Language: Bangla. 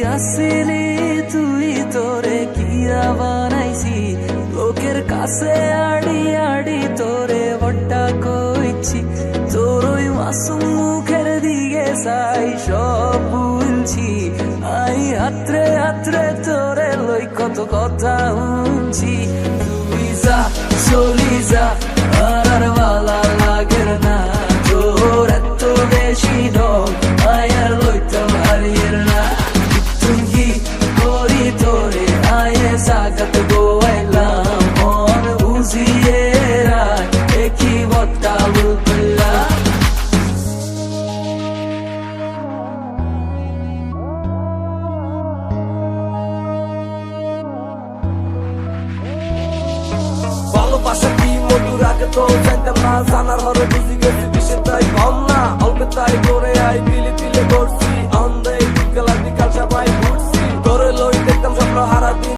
আসিলি তুই তোরে কিয়া বানাইছি লোকের কাছে আড়ি আড়ি তোরে বড্ডা কইছি তোর ওই মাসুম মুখের দিকে চাই সব ভুলছি আই হাতরে হাতরে তোরে লই কত কথা শুনছি তুই যা চলি যা আর ভালা লাগের না তোর এত বেশি ডর আয়ার লইতে পারির না তুমি করি তোরে আয়ে সাগত গোয়াইলাম মন বুঝিয়ে রায় একই বট্টা বললা ভালোবাসা কি মধুর আগে তো জানতাম না জানার হরে বুঝি গেছি বিষে তাই কম না অল্পে তাই করে